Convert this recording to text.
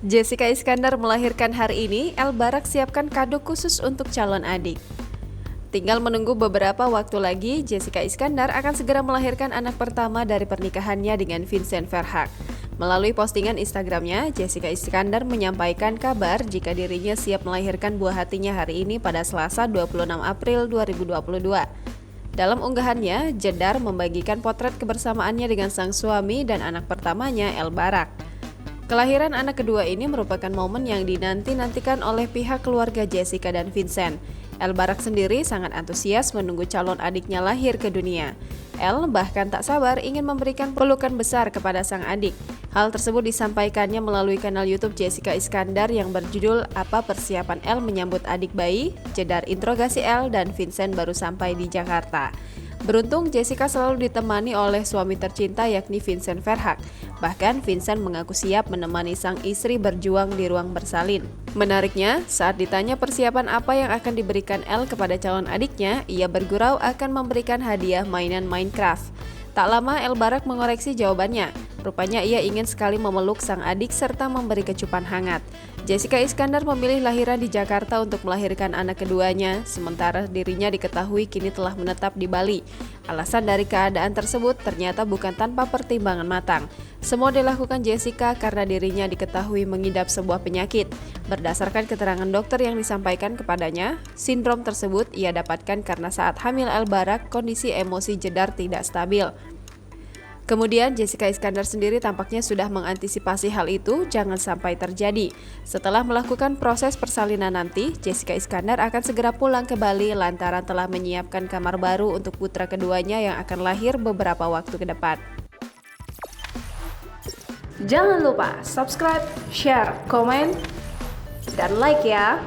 Jessica Iskandar melahirkan hari ini, El Barak siapkan kado khusus untuk calon adik. Tinggal menunggu beberapa waktu lagi, Jessica Iskandar akan segera melahirkan anak pertama dari pernikahannya dengan Vincent Verhaeghe. Melalui postingan Instagramnya, Jessica Iskandar menyampaikan kabar jika dirinya siap melahirkan buah hatinya hari ini pada Selasa 26 April 2022. Dalam unggahannya, Jedar membagikan potret kebersamaannya dengan sang suami dan anak pertamanya, El Barak. Kelahiran anak kedua ini merupakan momen yang dinanti-nantikan oleh pihak keluarga Jessica dan Vincent. El Barak sendiri sangat antusias menunggu calon adiknya lahir ke dunia. El bahkan tak sabar ingin memberikan pelukan besar kepada sang adik. Hal tersebut disampaikannya melalui kanal YouTube Jessica Iskandar yang berjudul Apa Persiapan El Menyambut Adik Bayi, Jedar Interogasi El dan Vincent baru sampai di Jakarta. Beruntung Jessica selalu ditemani oleh suami tercinta yakni Vincent Verhaeghe. Bahkan Vincent mengaku siap menemani sang istri berjuang di ruang bersalin. Menariknya, saat ditanya persiapan apa yang akan diberikan El kepada calon adiknya, ia bergurau akan memberikan hadiah mainan Minecraft. Tak lama El Barak mengoreksi jawabannya. Rupanya ia ingin sekali memeluk sang adik serta memberi kecupan hangat. Jessica Iskandar memilih lahiran di Jakarta untuk melahirkan anak keduanya, sementara dirinya diketahui kini telah menetap di Bali. Alasan dari keadaan tersebut ternyata bukan tanpa pertimbangan matang. Semua dilakukan Jessica karena dirinya diketahui mengidap sebuah penyakit. Berdasarkan keterangan dokter yang disampaikan kepadanya, sindrom tersebut ia dapatkan karena saat hamil El Barak kondisi emosi Jedar tidak stabil. Kemudian Jessica Iskandar sendiri tampaknya sudah mengantisipasi hal itu jangan sampai terjadi. Setelah melakukan proses persalinan nanti, Jessica Iskandar akan segera pulang ke Bali lantaran telah menyiapkan kamar baru untuk putra keduanya yang akan lahir beberapa waktu ke depan. Jangan lupa subscribe, share, komen, dan like ya!